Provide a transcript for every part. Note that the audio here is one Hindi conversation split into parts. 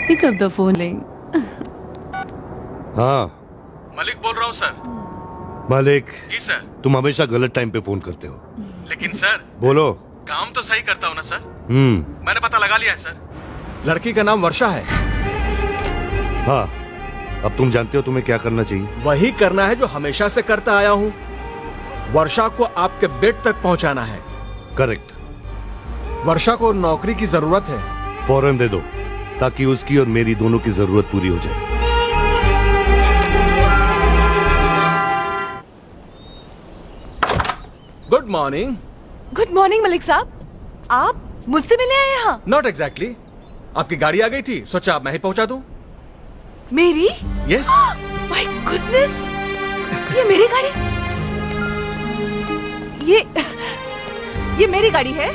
Pick up the phone. हाँ मलिक बोल रहा हूँ सर। मालिक, जी सर। तुम हमेशा गलत टाइम पे फोन करते हो। लेकिन सर बोलो। काम तो सही करता हूँ ना सर? मैंने पता लगा लिया है सर। लड़की का नाम वर्षा है। हाँ, अब तुम जानते हो तुम्हें क्या करना चाहिए। वही करना है जो हमेशा से करता आया हूँ। वर्षा को आपके बेड तक पहुँचाना है। करेक्ट। वर्षा को नौकरी की जरूरत है। फौरन दे दो ताकि उसकी और मेरी दोनों की जरूरत पूरी हो जाए। Good morning. Good morning Malik साहब, आप मुझसे मिले हैं यहाँ? Not exactly. आपकी गाड़ी आ गई थी, सोचा आप मैं ही पहुंचा दूं। मेरी? यस। माय गुडनेस, ये मेरी गाड़ी? ये मेरी गाड़ी है?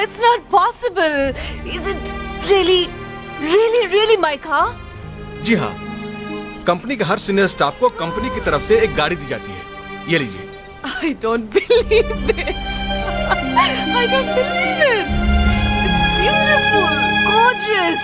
It's not possible. Is it really my car? जी हाँ, कंपनी के हर सीनियर स्टाफ को कंपनी की तरफ से एक गाड़ी दी जाती है। ये लीजिए। I don't believe this. I don't believe it. It's beautiful, gorgeous.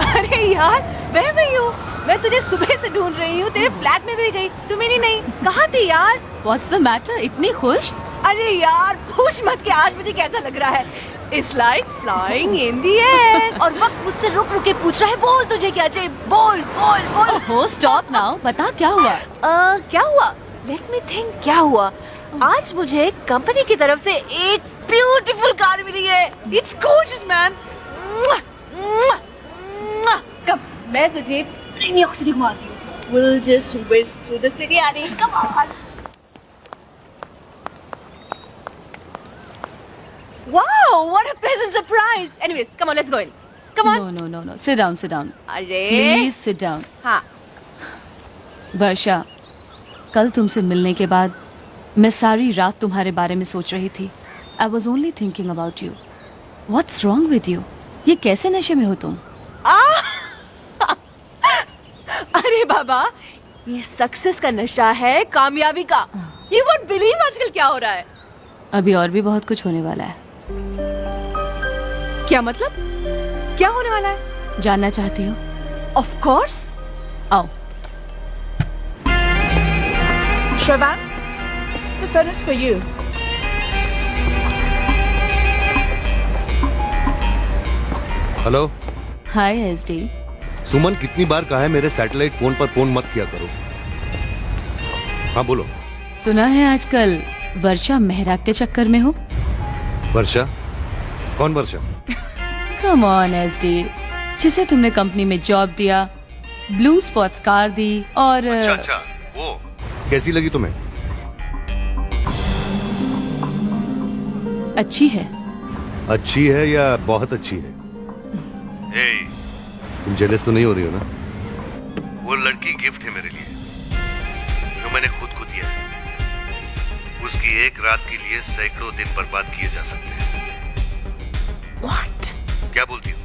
अरे यार, where were you? मैं तुझे सुबह से ढूंढ रही हूँ, तेरे फ्लैट में भी गई, तू मिली नहीं। कहाँ थी यार? What's the matter? इतनी खुश? अरे यार, पूछ मत कि आज मुझे कैसा लग रहा है। It's like flying in the air. और वक्त मुझसे रुक रुक के पूछ रहा है, बोल तुझे क्या चाहिए, बोल बोल बोल। Oh, stop now. बता क्या हुआ? क्या हुआ? Let me think, क्या हुआ? आज मुझे कंपनी की तरफ से एक ब्यूटीफुल कार मिली है। It's gorgeous, man. कब मैं तुझे न्यूयॉर्क सिटी घुमाती हूँ। We'll just whiz through the city, Annie. Come on. Wow, what a pleasant surprise. Anyways, come on, let's go in. Come on. No. Sit down. अरे Please sit down. हाँ, वर्षा, कल तुमसे मिलने के बाद मैं सारी रात तुम्हारे बारे में सोच रही थी। I was only thinking about you. What's wrong with you? ये कैसे नशे में हो तुम? अरे बाबा, ये सक्सेस का नशा है, कामयाबी का। You won't believe आजकल क्या हो रहा है। अभी और भी बहुत कुछ होने वाला है। क्या मतलब? क्या होने वाला है? जानना चाहती हो? Of course. आओ। Shravan, the phone is for you. Hello. Hi SD. Suman, कितनी बार कहा है मेरे सैटेलाइट फोन पर फोन मत किया करो। हाँ बोलो। सुना है आजकल वर्षा मेहरा के चक्कर में हो। वर्षा? कौन वर्षा? कम ऑन एसडी, जिसे तुमने कंपनी में जॉब दिया, ब्लू स्पॉट्स कार दी और अच्छा, वो कैसी लगी तुम्हें? अच्छी है। अच्छी है या बहुत अच्छी है? तुम जेलस तो नहीं हो रही हो ना? वो लड़की गिफ्ट है मेरे लिए, जो मैंने खुद को दिया है। उसकी एक रात के लिए सैकड़ों दिन बर्बाद किए जा सकते हैं। What? क्या बोलती हो?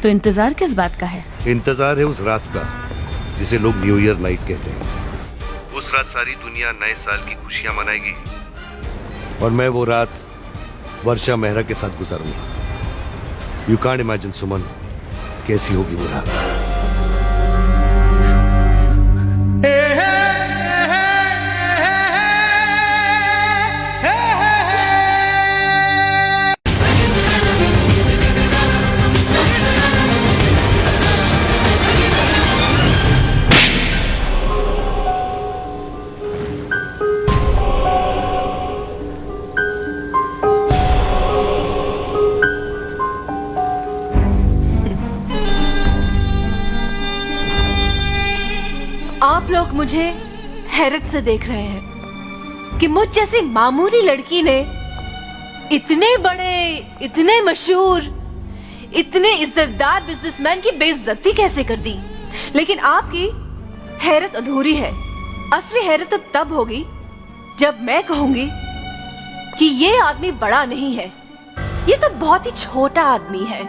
तो इंतजार किस बात का है? इंतजार है उस रात का जिसे लोग न्यू ईयर नाइट कहते हैं। उस रात सारी दुनिया नए साल की खुशियां मनाएगी और मैं वो रात वर्षा मेहरा के साथ गुजारूंगा। यू कांट इमेजिन सुमन, कैसी होगी वो रात। आप लोग मुझे हैरत से देख रहे हैं कि मुझ जैसी मामूली लड़की ने इतने बड़े, इतने मशहूर, इतने इज्जतदार बिजनेसमैन की बेइज्जती कैसे कर दी। लेकिन आपकी हैरत अधूरी है। असली हैरत तो तब होगी जब मैं कहूंगी कि ये आदमी बड़ा नहीं है, ये तो बहुत ही छोटा आदमी है।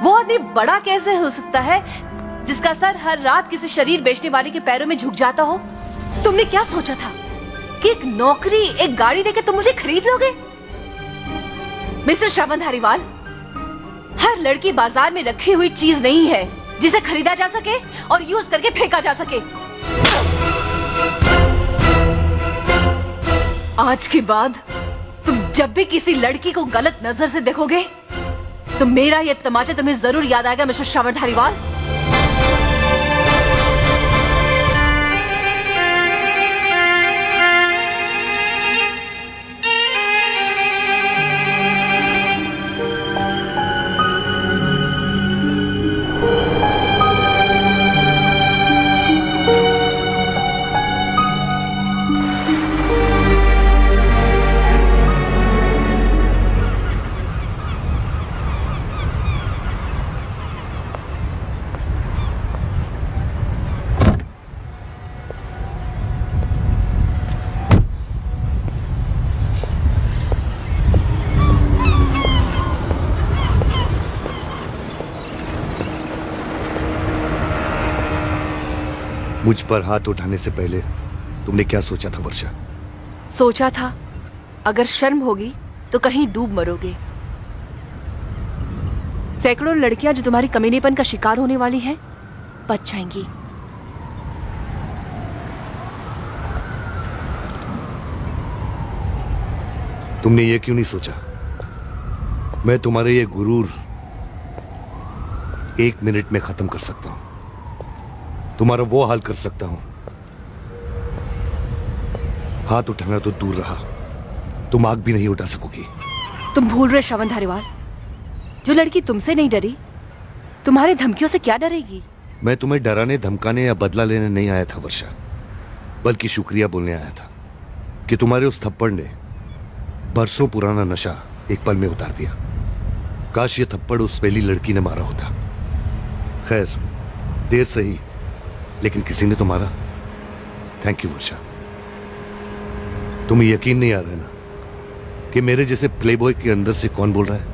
वो आदमी बड़ा कैसे हो सकता है जिसका सर हर रात किसी शरीर बेचने वाले के पैरों में झुक जाता हो। तुमने क्या सोचा था कि एक नौकरी, एक गाड़ी देके तुम मुझे खरीद लोगे? मिस्टर श्रवण धारीवाल, हर लड़की बाजार में रखी हुई चीज नहीं है जिसे खरीदा जा सके और यूज करके फेंका जा सके। आज के बाद तुम जब भी किसी लड़की को गलत नजर से देखोगे तो मेरा ये तमाचा तुम्हें जरूर याद आएगा, मिस्टर श्रवण धारीवाल। मुझ पर हाथ उठाने से पहले तुमने क्या सोचा था वर्षा? सोचा था अगर शर्म होगी तो कहीं डूब मरोगे। सैकड़ों लड़कियां जो तुम्हारी कमीनेपन का शिकार होने वाली हैं, बच जाएंगी। तुमने ये क्यों नहीं सोचा मैं तुम्हारे ये गुरूर 1 मिनट में खत्म कर सकता हूं, तुम्हारा वो हाल कर सकता हूं। हाथ उठाना तो दूर रहा, तुम आग भी नहीं उठा सकोगी। तुम भूल रहे श्रवण धारीवाल, जो लड़की तुमसे नहीं डरी तुम्हारे धमकियों से क्या डरेगी? मैं तुम्हें डराने, धमकाने या बदला लेने नहीं आया था वर्षा, बल्कि शुक्रिया बोलने आया था कि तुम्हारे उस थप्पड़ ने बरसों पुराना नशा एक पल में उतार दिया। काश ये थप्पड़ उस पहली लड़की ने मारा होता। खैर, देर सही, लेकिन किसी ने तो मारा। थैंक यू वर्षा। तुम्हें यकीन नहीं आ रहा है ना कि मेरे जैसे प्लेबॉय के अंदर से कौन बोल रहा है?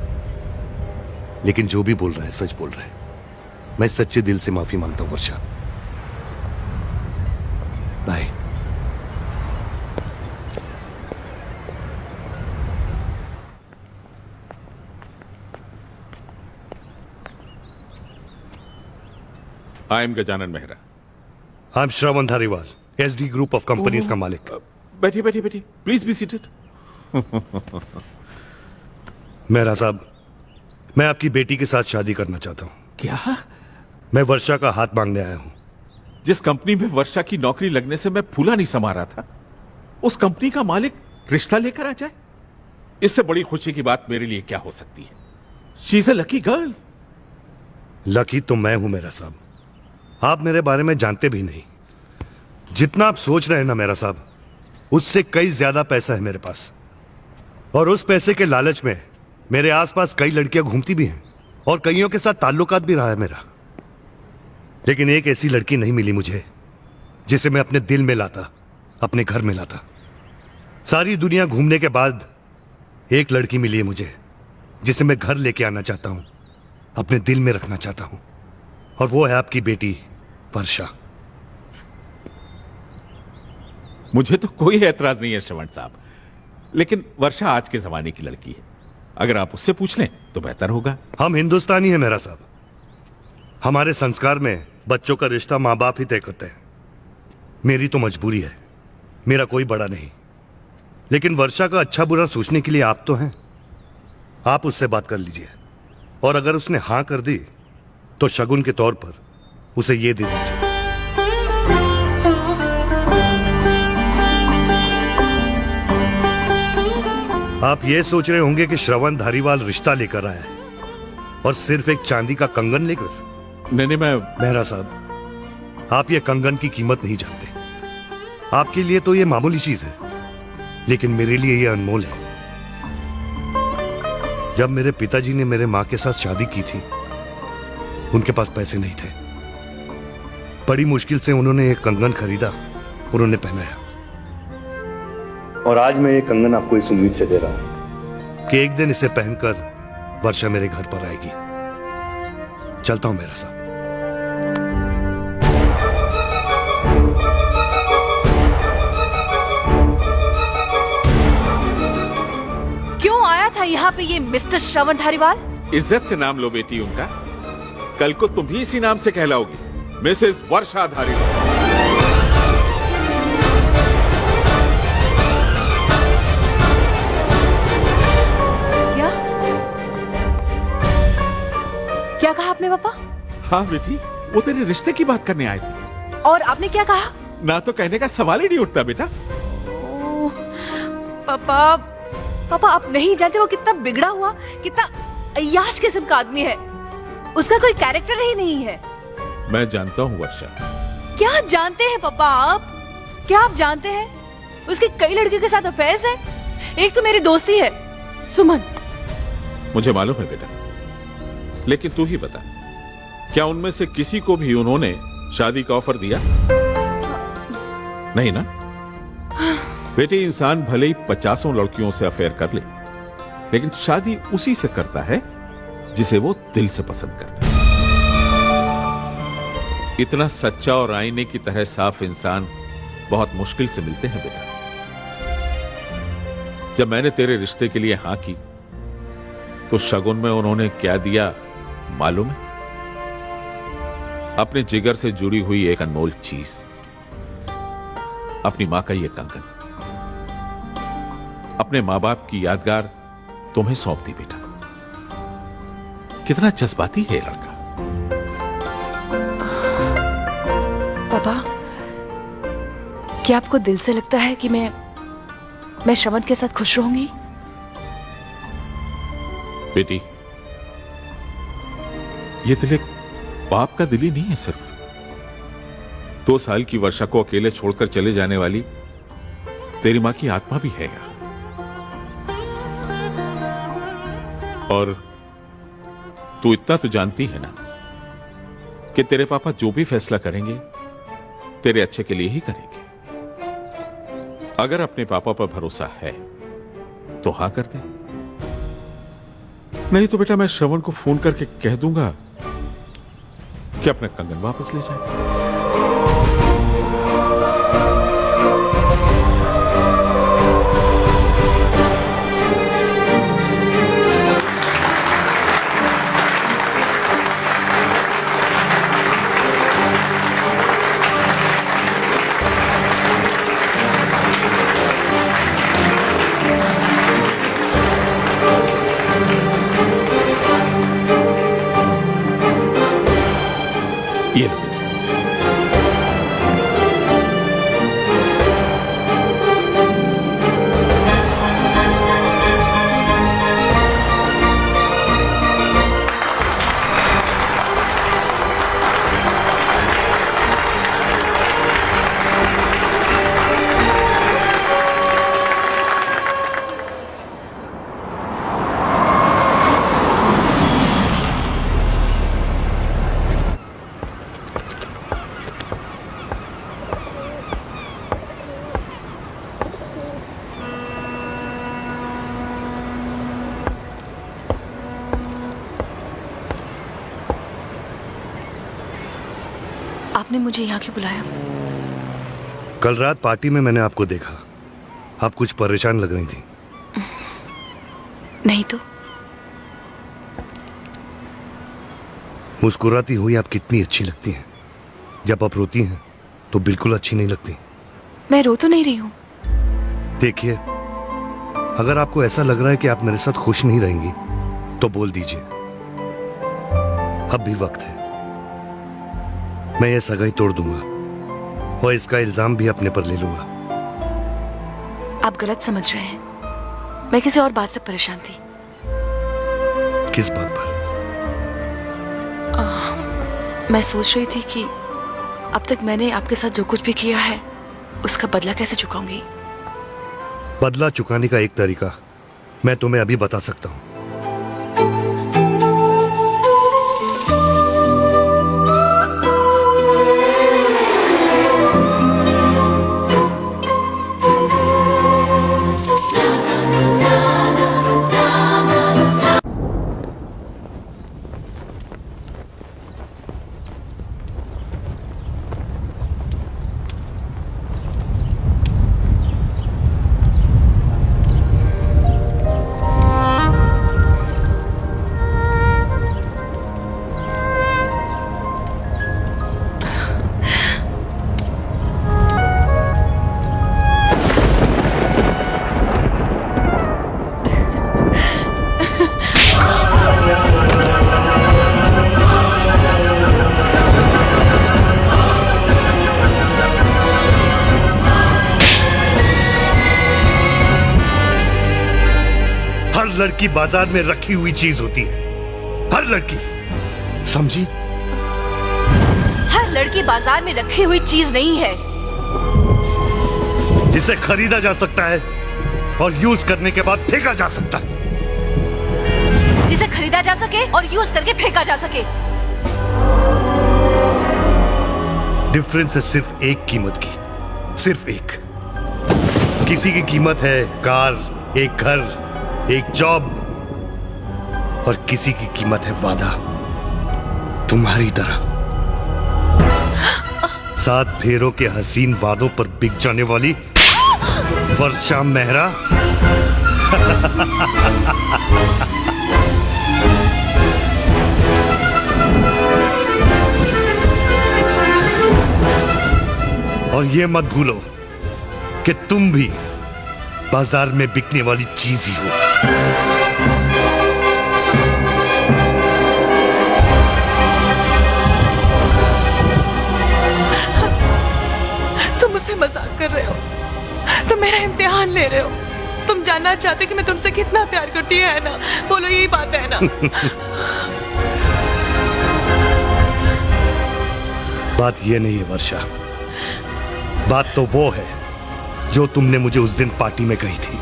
लेकिन जो भी बोल रहा है सच बोल रहा है। मैं सच्चे दिल से माफी मांगता हूं Varsha. Bye. I am Gajanan Mehra. I am Shravan Dhariwal, SD group of companies का मालिक। बैठिए बैठिए बैठिए, प्लीज बी सीटेड। मेहरा साहब, मैं आपकी बेटी के साथ शादी करना चाहता हूं। क्या? मैं वर्षा का हाथ मांगने आया हूं। जिस कंपनी में वर्षा की नौकरी लगने से मैं फूला नहीं समा रहा था, उस कंपनी का मालिक रिश्ता लेकर आ जाए, इससे बड़ी खुशी की बात मेरे लिए क्या हो सकती है? She is a lucky girl. Lucky तो मैं हूं मेरा साहब, आप मेरे बारे में जानते भी नहीं। जितना आप सोच रहे हैं ना मेरा साहब, उससे कई ज्यादा पैसा है मेरे पास, और उस पैसे के लालच में मेरे आसपास कई लड़कियां घूमती भी हैं और कईयों के साथ ताल्लुकात भी रहा है मेरा। लेकिन एक ऐसी लड़की नहीं मिली मुझे जिसे मैं अपने दिल में लाता, अपने घर में लाता। सारी दुनिया घूमने के बाद एक लड़की मिली है मुझे जिसे मैं घर लेके आना चाहता हूं, अपने दिल में रखना चाहता हूं, और वो है आपकी बेटी वर्षा। मुझे तो कोई एतराज नहीं है श्रवण साहब, लेकिन वर्षा आज के जमाने की लड़की है। अगर आप उससे पूछ लें तो बेहतर होगा। हम हिंदुस्तानी हैं मेरा साहब, हमारे संस्कार में बच्चों का रिश्ता माँ बाप ही तय करते हैं। मेरी तो मजबूरी है, मेरा कोई बड़ा नहीं, लेकिन वर्षा का अच्छा बुरा सोचने के लिए आप तो हैं। आप उससे बात कर लीजिए, और अगर उसने हां कर दी तो शगुन के तौर पर उसे ये दे दीजिए। आप ये सोच रहे होंगे कि श्रवण धारीवाल रिश्ता लेकर आया है और सिर्फ एक चांदी का कंगन लेकर। नहीं, मैं मेहरा साहब, आप ये कंगन की कीमत नहीं जानते। आपके लिए तो ये मामूली चीज है, लेकिन मेरे लिए ये अनमोल है। जब मेरे पिताजी ने मेरे मां के साथ शादी की थी, उनके पास पैसे नहीं थे। बड़ी मुश्किल से उन्होंने एक कंगन खरीदा, उन्होंने पहनाया, और आज मैं ये कंगन आपको इस उम्मीद से दे रहा हूं कि एक दिन इसे पहनकर वर्षा मेरे घर पर आएगी। चलता हूं मेरा साहब। यहाँ पे ये मिस्टर श्रवण धारीवाल? इज्जत से नाम लो बेटी उनका। कल को तुम भी इसी नाम से कहलाओगी, मिसेस वर्षा धारीवाल। क्या क्या कहा आपने पापा? हाँ बेटी, वो तेरे रिश्ते की बात करने आए थे। और आपने क्या कहा? ना तो कहने का सवाल ही नहीं उठता बेटा। ओह, पापा पापा आप नहीं जानते वो कितना बिगड़ा हुआ, कितना अय्याश किस्म का आदमी है। उसका कोई कैरेक्टर ही नहीं है। मैं जानता हूँ वर्षा। क्या जानते हैं पापा आप? क्या आप जानते हैं उसके कई लड़कियों के साथ अफेयर्स हैं? एक तो मेरी दोस्ती है सुमन। मुझे मालूम है बेटा, लेकिन तू ही बता, क्या उनमें से किसी को भी उन्होंने शादी का ऑफर दिया? नहीं ना बेटी, इंसान भले ही 50 लड़कियों से अफेयर कर ले, लेकिन शादी उसी से करता है जिसे वो दिल से पसंद करता है। इतना सच्चा और आईने की तरह साफ इंसान बहुत मुश्किल से मिलते हैं बेटा। जब मैंने तेरे रिश्ते के लिए हां की तो शगुन में उन्होंने क्या दिया मालूम है? अपने जिगर से जुड़ी हुई एक अनमोल चीज, अपनी मां का ये कंगन, अपने मां बाप की यादगार तुम्हें सौंप दी बेटा। कितना जज्बाती है लड़का। पापा क्या आपको दिल से लगता है कि मैं श्रवण के साथ खुश रहूंगी? बेटी, ये दिल एक बाप का दिल ही नहीं है सिर्फ। 2 साल की वर्षा को अकेले छोड़कर चले जाने वाली तेरी मां की आत्मा भी है यहाँ। और तू इतना तो जानती है ना कि तेरे पापा जो भी फैसला करेंगे तेरे अच्छे के लिए ही करेंगे। अगर अपने पापा पर भरोसा है तो हाँ कर दे, नहीं तो बेटा मैं श्रवण को फोन करके कह दूंगा कि अपना कंगन वापस ले जाए। ये लो बेटा। आपने मुझे यहाँ क्यों बुलाया? कल रात पार्टी में मैंने आपको देखा, आप कुछ परेशान लग रही थी। नहीं तो मुस्कुराती हुई आप कितनी अच्छी लगती हैं। जब आप रोती हैं तो बिल्कुल अच्छी नहीं लगती। मैं रो तो नहीं रही हूँ। देखिए, अगर आपको ऐसा लग रहा है कि आप मेरे साथ खुश नहीं रहेंगी तो बोल दीजिए, अब भी वक्त है। मैं ये सगाई तोड़ दूंगा और इसका इल्जाम भी अपने पर ले लूंगा। आप गलत समझ रहे हैं, मैं किसी और बात से परेशान थी। किस बात पर? मैं सोच रही थी कि अब तक मैंने आपके साथ जो कुछ भी किया है उसका बदला कैसे चुकाऊंगी। बदला चुकाने का एक तरीका मैं तुम्हें अभी बता सकता हूं। लड़की बाजार में रखी हुई चीज होती है, हर लड़की, समझी? हर लड़की बाजार में रखी हुई चीज नहीं है जिसे खरीदा जा सकता है और यूज करने के बाद फेंका जा सकता है। जिसे खरीदा जा सके और यूज करके फेंका जा सके। डिफरेंस है सिर्फ एक कीमत की, सिर्फ एक। किसी की कीमत है कार, एक घर, एक जॉब, और किसी की कीमत है वादा, तुम्हारी तरह। 7 फेरों के हसीन वादों पर बिक जाने वाली वर्षा मेहरा। और ये मत भूलो कि तुम भी बाजार में बिकने वाली चीज ही हो। तुम मुझसे मजाक कर रहे हो, तुम मेरा इम्तिहान ले रहे हो। तुम जानना चाहते हो कि मैं तुमसे कितना प्यार करती है ना? बोलो, यही बात है ना? बात ये नहीं है वर्षा, बात तो वो है जो तुमने मुझे उस दिन पार्टी में कही थी,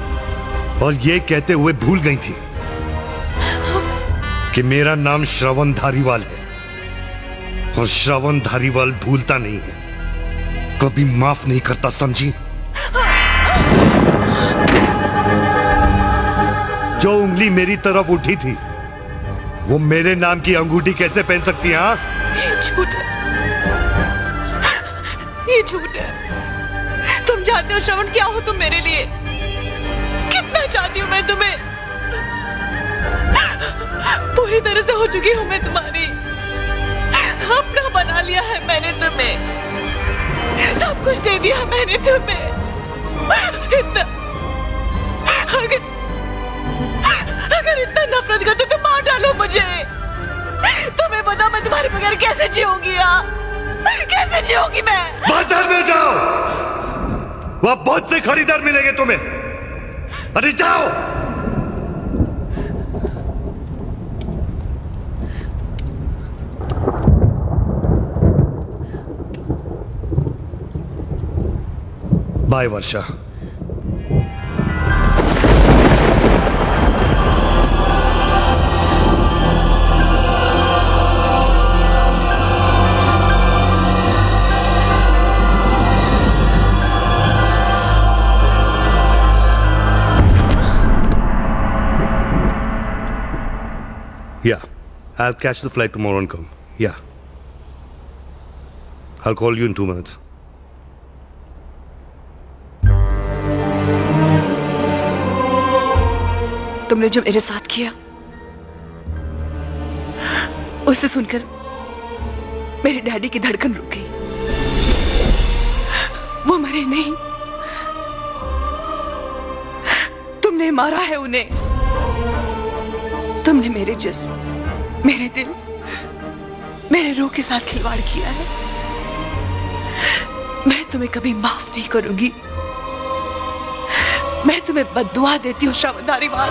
और ये कहते हुए भूल गई थी कि मेरा नाम श्रवण धारीवाल है, और श्रवण धारीवाल भूलता नहीं है, कभी माफ नहीं करता, समझी? जो उंगली मेरी तरफ उठी थी वो मेरे नाम की अंगूठी कैसे पहन सकती है? हाँ, ये झूठ है, ये झूठ है। तुम जानते हो श्रवण क्या हो तुम मेरे लिए, कितना चाहती हूँ मैं तुम्हें। पूरी तरह से हो चुकी हूँ मैं तुम्हारी, अपना बना लिया है मैंने तुम्हें, सब कुछ दे दिया मैंने तुम्हें। इतना अगर इतना नफरत करते तो मार डालो मुझे। तुम्हें पता मैं तुम्हारे बगैर कैसे जीऊंगी? कैसे जीऊंगी मैं? बाजार में जाओ, वहां बहुत से खरीदार मिलेंगे तुम्हें। अरे जाओ। Bye Varsha. Yeah, I'll catch the flight tomorrow and come. Yeah. I'll call you in 2 minutes. तुमने जो मेरे साथ किया उसे सुनकर मेरे डैडी की धड़कन रुक गई। वो मरे नहीं, तुमने मारा है उन्हें। तुमने मेरे जिस्म, मेरे दिल, मेरे रूह के साथ खिलवाड़ किया है। मैं तुम्हें कभी माफ नहीं करूंगी। मैं तुम्हें बद्दुआ देती हूँ श्रवण धारीवाल,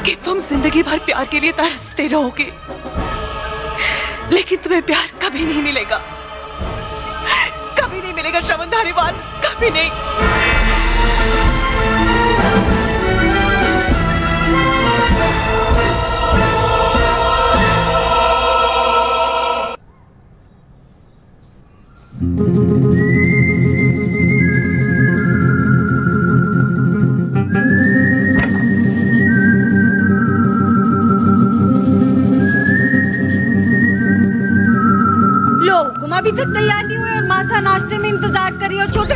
कि तुम जिंदगी भर प्यार के लिए तरसते रहोगे, लेकिन तुम्हें प्यार कभी नहीं मिलेगा, कभी नहीं मिलेगा श्रवण धारीवाल, कभी नहीं। अभी तक तैयार नहीं हुए और मासा नाश्ते में इंतजार कर रही है और छोटे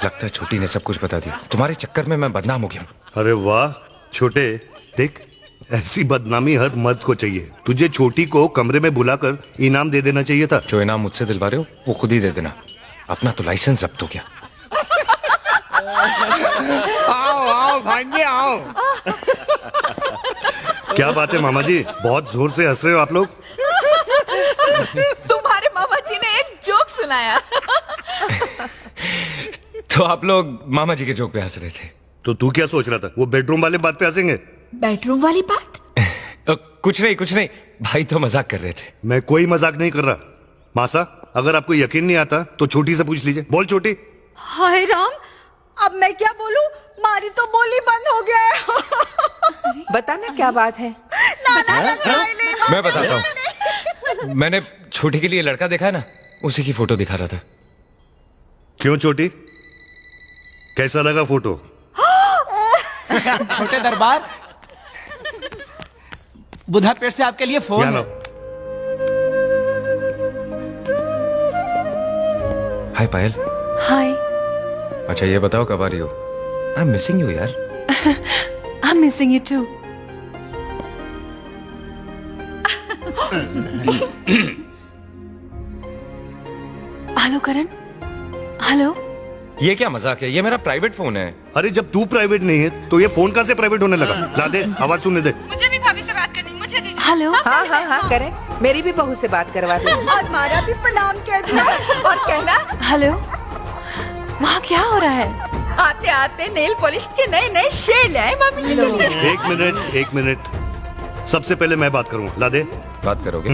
लगता है छोटी ने सब कुछ बता दिया। तुम्हारे चक्कर में मैं बदनाम हो गया हूँ। अरे वाह छोटे, देख ऐसी बदनामी हर मर्द को चाहिए। तुझे छोटी को कमरे में बुलाकर इनाम दे देना चाहिए था। जो इनाम मुझसे दिलवा रहे हो वो खुद ही दे देना। अपना तो लाइसेंस जब्त हो गया। आओ आओ भांजे आओ। क्या बात है मामा जी, बहुत जोर से हंस रहे हो आप लोग। तुम्हारे मामा जी ने एक जोक सुनाया। तो आप लोग मामा जी के जोक पे हंस रहे थे। तो तू क्या सोच रहा था, वो बेडरूम वाले बात पे हंसेंगे? बेडरूम वाली बात? कुछ नहीं भाई तो मजाक कर रहे थे। मैं कोई मजाक नहीं कर रहा। मासा, अगर आपको यकीन नहीं आता तो छोटी से पूछ लीजिए। बोल छोटी। हाय राम, अब मैं क्या बोलूं? मारी तो बोली बंद हो गया है। बताना क्या बात है। मैं बताता हूँ। मैंने छोटी के लिए लड़का देखा है ना, उसी की फोटो दिखा रहा था। क्यों छोटी, कैसा लगा फोटो? छोटे दरबार, बुधा पेट से आपके लिए फोन है। हाय पायल। हाय। अच्छा ये बताओ कब आ रही हो? आई एम मिसिंग यू यार। I am missing you too. Hello Karan. Hello. ये क्या मजाक है? ये मेरा प्राइवेट फोन है। अरे जब तू प्राइवेट नहीं है तो ये फोन कहां से प्राइवेट होने लगा? ला दे, आवाज सुनने दे। मुझे भी भाभी से बात करनी, मुझे दीजिए। हेलो। हाँ करें, मेरी भी बहू से बात करवा दे। और मारा भी प्रणाम कहना और कहना हेलो। वहाँ क्या हो रहा है? आते आते नेल पॉलिश के नए नए शेड ले आए मामी जी के लिए। एक मिनट, सबसे पहले मैं बात करूं। ला दे। बात करोगे?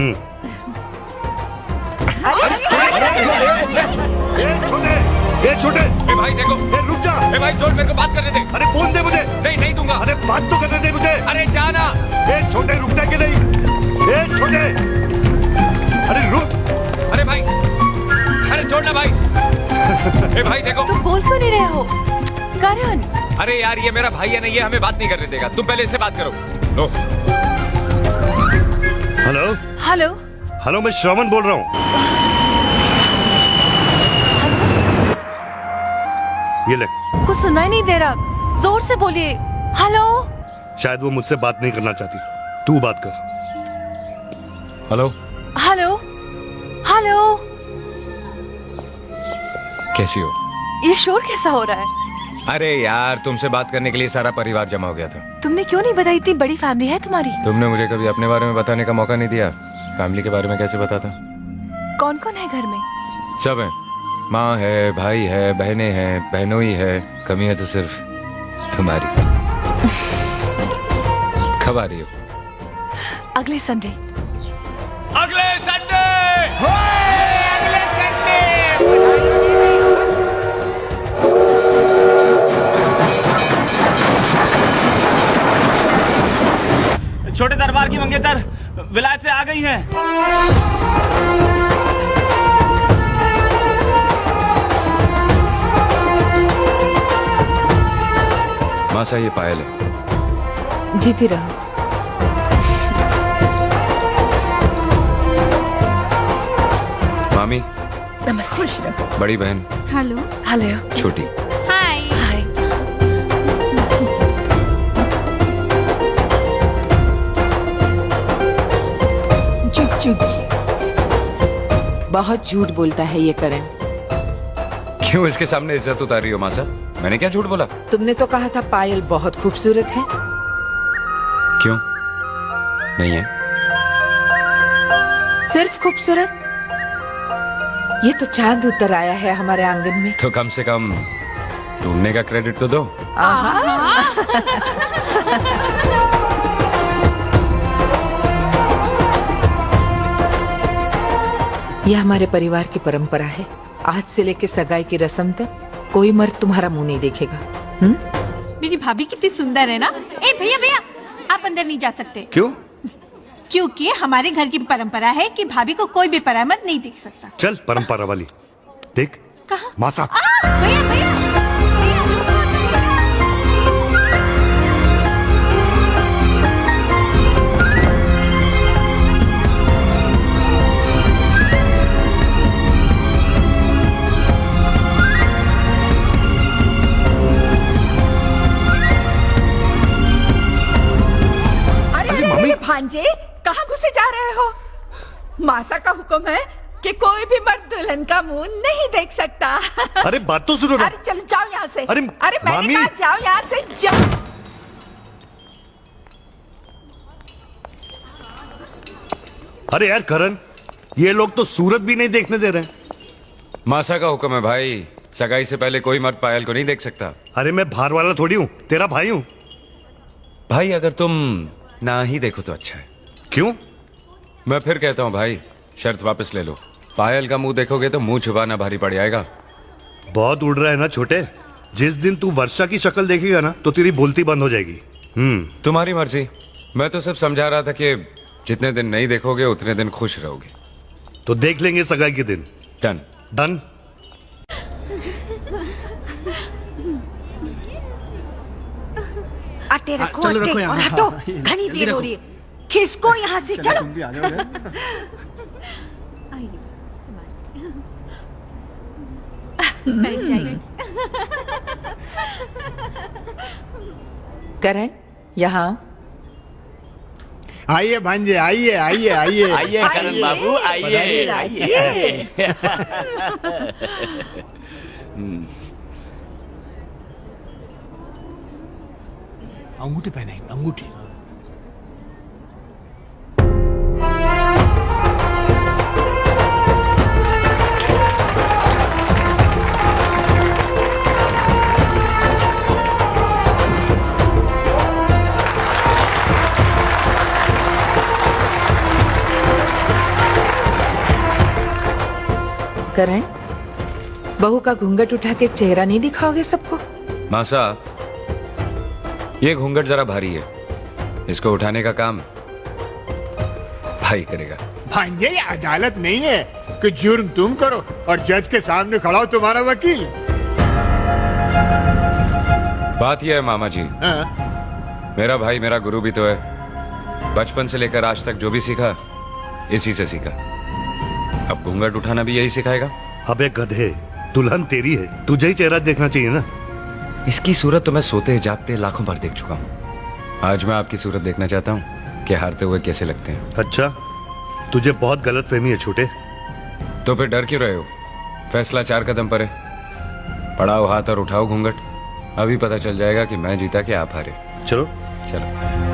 छोटे, ए भाई देखो। रुक जा। ए भाई छोड़, मेरे को बात करने दे। अरे फोन दे मुझे। नहीं दूंगा। अरे बात तो करने दे मुझे। अरे जाना। छोटे रुकता कि नहीं? छोटे, अरे रुक। अरे भाई, अरे छोड़ना भाई। ए भाई देखो। तुम बोल क्यों नहीं रहे हो? करण। अरे यार ये मेरा भाई है ना, ये हमें बात नहीं करने देगा। तुम पहले इससे बात करो। लो। Hello hello. हेलो, मैं श्रवण बोल रहा हूँ। ये ले। कुछ सुनाई नहीं दे रहा, जोर से बोलिए। हेलो। शायद वो मुझसे बात नहीं करना चाहती। तू बात कर। हेलो। हेलो। हेलो। कैसी हो? ये शोर कैसा हो रहा है? अरे यार तुमसे बात करने के लिए सारा परिवार जमा हो गया था। तुमने क्यों नहीं बताई? इतनी बड़ी फैमिली है तुम्हारी। तुमने मुझे कभी अपने बारे में बताने का मौका नहीं दिया। फैमिली के बारे में कैसे बताता? कौन कौन है घर में? सब है। माँ है, भाई है, बहनें हैं, बहनोई है। कमी है तो सिर्फ तुम्हारी। कब आ रही हो? अगले संडे। अगले संडे। अगले संडे। छोटे दरबार की मंगेतर विलायत से आ गई हैं। मासा ये पायल है। जीती रहो। मामी। नमस्ते। बड़ी बहन। हेलो। हेलो। छोटी। हाय। हाय। चुप चुप। बहुत झूठ बोलता है ये करण। क्यों इसके सामने इज्जत उतार रही हो मासा? मैंने क्या झूठ बोला? तुमने तो कहा था पायल बहुत खूबसूरत है। क्यों नहीं है? सिर्फ खूबसूरत? ये तो चांद उतर आया है हमारे आंगन में। तो कम से कम ढूंढने का क्रेडिट तो दो। यह हमारे परिवार की परंपरा है। आज से लेके सगाई की रस्म तक कोई मर्द तुम्हारा मुंह नहीं देखेगा। मेरी भाभी कितनी सुंदर है ना। ए भैया भैया, आप अंदर नहीं जा सकते। क्यों? क्योंकि हमारे घर की परंपरा है कि भाभी को कोई भी परामद नहीं देख सकता। चल परंपरा वाली देख। कहाँ? मासा। भैया भैया भांजे कहाँ घुसे जा रहे हो? मासा का हुक्म है कि कोई भी मर्द दुल्हन का मुंह नहीं देख सकता। अरे बात तो सुनो ना। अरे चलो जाओ यहाँ से। अरे मैंने मामी। कहा जाओ यहाँ से जाओ। अरे यार करण, ये लोग तो सूरत भी नहीं देखने दे रहे। मासा का हुक्म है भाई, सगाई से पहले कोई मर्द पायल को नहीं देख सकता। अरे मैं बाहर वाला थोड़ी हूँ, तेरा भाई हूँ। भाई अगर तुम ना ही देखो तो अच्छा है। क्यों? मैं फिर कहता हूँ भाई, शर्त वापस ले लो। पायल का मुंह देखोगे तो मुंह छुपाना भारी पड़ जाएगा। बहुत उड़ रहा है ना छोटे। जिस दिन तू वर्षा की शक्ल देखेगा ना तो तेरी बोलती बंद हो जाएगी। तुम्हारी मर्जी। मैं तो सिर्फ समझा रहा था कि जितने दिन नहीं देखोगे उतने दिन खुश रहोगे। तो देख लेंगे सगाई के दिन। डन। डन। आटे रखो आटे और हटो, घनी देर हो रही है। खिसको यहाँ से, चलो। करण यहाँ आइए भांजे, आइए आइए आइए आइए करण बाबू, आइए आइए। अंगूठी पहनेंगे, अंगूठी। करण, बहू का घूंघट उठा के चेहरा नहीं दिखाओगे सबको? मासा, ये घूंघट जरा भारी है, इसको उठाने का काम भाई करेगा। भांजे ये अदालत नहीं है कि जुर्म तुम करो और जज के सामने खड़ा हो तुम्हारा वकील। बात यह है मामा जी, हाँ? मेरा भाई मेरा गुरु भी तो है। बचपन से लेकर आज तक जो भी सीखा इसी से सीखा। अब घूंघट उठाना भी यही सिखाएगा। अबे गधे, दुल्हन तेरी है, तुझे ही चेहरा देखना चाहिए ना। इसकी सूरत तो मैं सोते जागते लाखों बार देख चुका हूँ। आज मैं आपकी सूरत देखना चाहता हूँ कि हारते हुए कैसे लगते हैं। अच्छा, तुझे बहुत गलत फहमी है छोटे। तो फिर डर क्यों रहे हो? फैसला 4 कदम पर है। पड़ाओ हाथ और उठाओ घूंघट। अभी पता चल जाएगा कि मैं जीता कि आप हारे। चलो चलो।